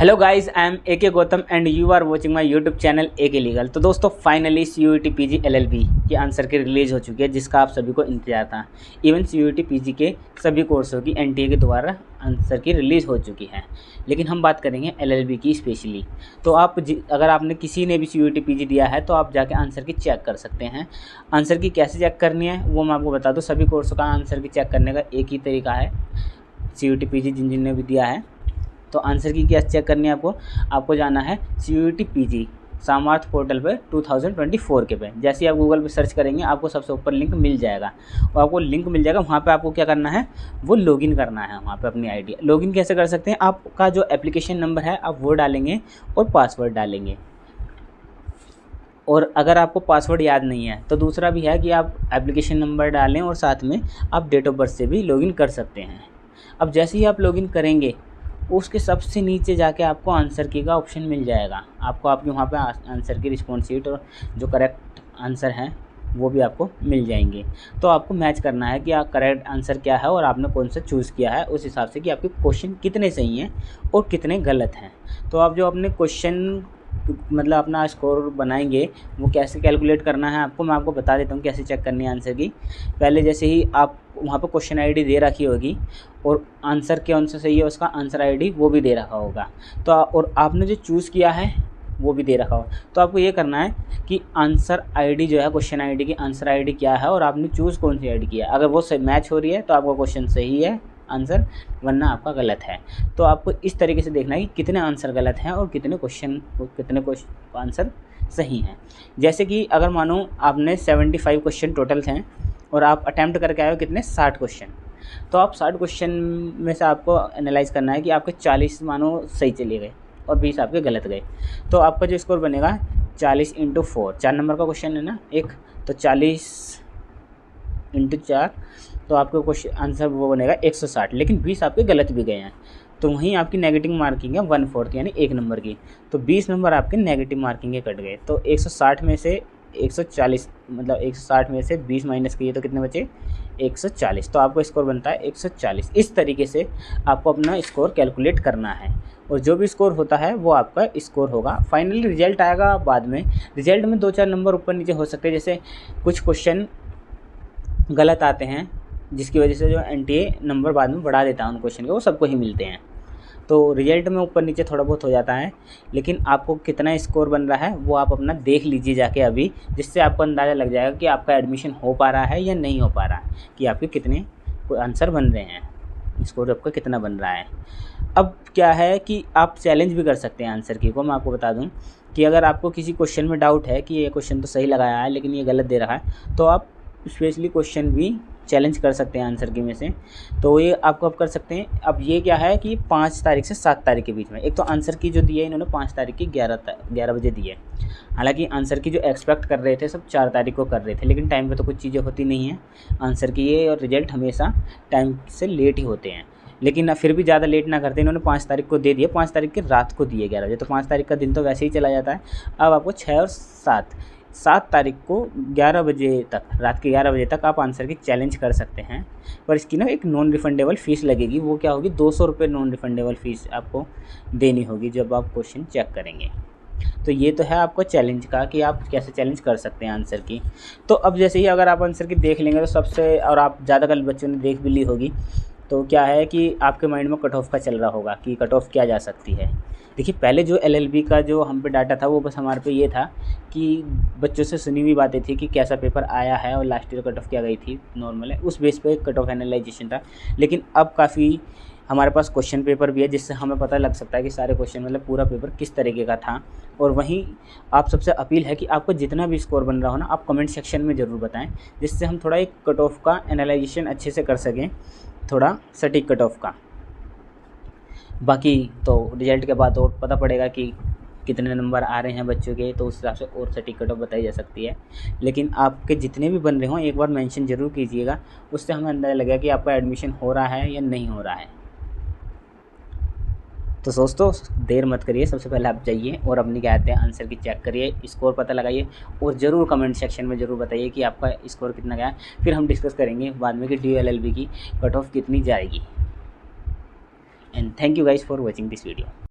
Hello guys, I am A K Gautam and you are watching my YouTube channel A K legal. तो दोस्तों finally CUET PG LLB की answer key release हो चुकी है, जिसका आप सभी को इंतजार था। इवन CUET PG के सभी कोर्सों की NTA के द्वारा आंसर की रिलीज़ हो चुकी है, लेकिन हम बात करेंगे LLB की स्पेशली। तो आप अगर आपने किसी ने भी CUET PG दिया है तो आप जाके आंसर की चेक कर सकते हैं। आंसर की कैसे चेक करनी है वो मैं आपको बता दूँ। सभी कोर्सों का आंसर की चेक करने का एक ही तरीका है। CUET PG जिन ने भी दिया है तो आंसर की क्या चेक करनी है आपको जाना है CUET PG सामर्थ पोर्टल पे 2024 के पे। जैसे ही आप गूगल पे सर्च करेंगे आपको सबसे ऊपर लिंक मिल जाएगा और आपको लिंक मिल जाएगा। वहाँ पे आपको क्या करना है, वो लॉगिन करना है। वहाँ पे अपनी आईडी लॉगिन कैसे कर सकते हैं, आपका जो एप्लीकेशन नंबर है आप वो डालेंगे और पासवर्ड डालेंगे। और अगर आपको पासवर्ड याद नहीं है तो दूसरा भी है कि आप एप्लीकेशन नंबर डालें और साथ में आप डेट ऑफ बर्थ से भी लॉगिन कर सकते हैं। अब जैसे ही आप लॉगिन करेंगे उसके सबसे नीचे जाके आपको आंसर की का ऑप्शन मिल जाएगा। आपको आपके वहाँ पे आंसर की रिस्पॉन्स शीट और जो करेक्ट आंसर हैं वो भी आपको मिल जाएंगे। तो आपको मैच करना है कि करेक्ट आंसर क्या है और आपने कौन सा चूज़ किया है, उस हिसाब से कि आपके क्वेश्चन कितने सही हैं और कितने गलत हैं। तो आप जो अपने क्वेश्चन मतलब अपना स्कोर बनाएंगे वो कैसे कैलकुलेट करना है मैं आपको बता देता हूँ कैसे चेक करनी है आंसर की। पहले जैसे ही आप वहाँ पर क्वेश्चन आईडी दे रखी होगी और आंसर कौन सा सही है उसका आंसर आईडी वो भी दे रखा होगा। तो और आपने जो चूज़ किया है वो भी दे रखा हो। तो आपको ये करना है कि आंसर आईडी जो है क्वेश्चन आईडी की आंसर आईडी क्या है और आपने चूज़ कौन सी आईडी किया है। अगर वो मैच हो रही है तो आपका क्वेश्चन सही है आंसर, वरना आपका गलत है। तो आपको इस तरीके से देखना है कि कितने आंसर गलत हैं और कितने क्वेश्चन आंसर सही हैं। जैसे कि अगर मानो आपने 75 क्वेश्चन टोटल थे और आप अटैम्प्ट करके आए हो कितने 60 क्वेश्चन, तो आप 60 क्वेश्चन में से आपको एनालाइज करना है कि आपके 40 मानो सही चले गए और 20 आपके गलत गए। तो आपका जो स्कोर बनेगा 40 × 4, 4 नंबर का क्वेश्चन है ना एक, तो 40 × 4 तो आपका क्वेश्चन आंसर वो बनेगा 160, लेकिन 20 आपके गलत भी गए हैं। तो वहीं आपकी नेगेटिव मार्किंग है 1/4 यानी 1 नंबर की। तो 20 नंबर आपके नेगेटिव मार्किंग के कट गए। तो 160 में से 140 मतलब 160 में से 20 माइनस किए तो कितने बचे 140। तो आपको स्कोर बनता है 140। इस तरीके से आपको अपना स्कोर कैलकुलेट करना है और जो भी स्कोर होता है वो आपका स्कोर होगा। फाइनली रिजल्ट आएगा बाद में। रिजल्ट में 2-4 नंबर ऊपर नीचे हो सकते हैं, जैसे कुछ क्वेश्चन गलत आते हैं जिसकी वजह से जो NTA नंबर बाद में बढ़ा देता है उन क्वेश्चन के, वो सबको ही मिलते हैं। तो रिजल्ट में ऊपर नीचे थोड़ा बहुत हो जाता है, लेकिन आपको कितना स्कोर बन रहा है वो आप अपना देख लीजिए जाके अभी, जिससे आपको अंदाज़ा लग जाएगा कि आपका एडमिशन हो पा रहा है या नहीं हो पा रहा है, कि आपके कितने आंसर बन रहे हैं, स्कोर आपका कितना बन रहा है। अब क्या है कि आप चैलेंज भी कर सकते हैं आंसर की को। मैं आपको बता दूं कि अगर आपको किसी क्वेश्चन में डाउट है कि ये क्वेश्चन तो सही लगाया है लेकिन ये गलत दे रहा है, तो आप स्पेशली क्वेश्चन भी चैलेंज कर सकते हैं आंसर की में से। तो ये आपको अब कर सकते हैं। अब ये क्या है कि 5 तारीख से 7 तारीख के बीच में, एक तो आंसर की जो दी है इन्होंने 5 तारीख की 11 बजे दी है। हालांकि आंसर की जो एक्सपेक्ट कर रहे थे सब 4 तारीख को कर रहे थे, लेकिन टाइम पे तो कुछ चीज़ें होती नहीं हैं आंसर की ये, और रिजल्ट हमेशा टाइम से लेट ही होते हैं। लेकिन फिर भी ज़्यादा लेट ना करते इन्होंने 5 तारीख को दे दिए, 5 तारीख की रात को दिए 11 बजे। तो 5 तारीख का दिन तो वैसे ही चला जाता है। अब आपको 6 और 7 तारीख को 11 बजे तक, रात के 11 बजे तक आप आंसर की चैलेंज कर सकते हैं। पर इसकी ना एक नॉन रिफंडेबल फ़ीस लगेगी। वो क्या होगी, 200 रुपये नॉन रिफंडेबल फ़ीस आपको देनी होगी जब आप क्वेश्चन चेक करेंगे। तो ये तो है आपको चैलेंज का कि आप कैसे चैलेंज कर सकते हैं आंसर की। तो अब जैसे ही अगर आप आंसर की देख लेंगे तो सबसे, और आप ज़्यादातर बच्चों ने देख भी ली होगी, तो क्या है कि आपके माइंड में कट ऑफ का चल रहा होगा कि कट ऑफ क्या जा सकती है। देखिए पहले जो LLB का जो हम पे डाटा था वो बस हमारे पे ये था कि बच्चों से सुनी हुई बातें थी कि कैसा पेपर आया है और लास्ट ईयर कट ऑफ क्या गई थी नॉर्मल है, उस बेस पे कट ऑफ एनालाइजेशन था। लेकिन अब काफ़ी हमारे पास क्वेश्चन पेपर भी है जिससे हमें पता लग सकता है कि सारे क्वेश्चन मतलब पूरा पेपर किस तरीके का था। और वहीं आप सबसे अपील है कि आपको जितना भी स्कोर बन रहा हो ना आप कमेंट सेक्शन में ज़रूर बताएं, जिससे हम थोड़ा एक कट ऑफ का एनालाइजेशन अच्छे से कर सकें, थोड़ा सटीक कट ऑफ का। बाकी तो रिजल्ट के बाद और पता पड़ेगा कि कितने नंबर आ रहे हैं बच्चों के, तो उस हिसाब से और सटीक कट ऑफ बताई जा सकती है। लेकिन आपके जितने भी बन रहे हों एक बार मेंशन ज़रूर कीजिएगा, उससे हमें अंदाज़ा लगेगा कि आपका एडमिशन हो रहा है या नहीं हो रहा है। तो दोस्तों देर मत करिए, सबसे पहले आप जाइए और अपनी क्या कहते हैं आंसर की चेक करिए, स्कोर पता लगाइए और ज़रूर कमेंट सेक्शन में ज़रूर बताइए कि आपका स्कोर कितना गया। फिर हम डिस्कस करेंगे बाद में कि DU LLB की कट ऑफ कितनी जाएगी। And thank you guys for watching this video.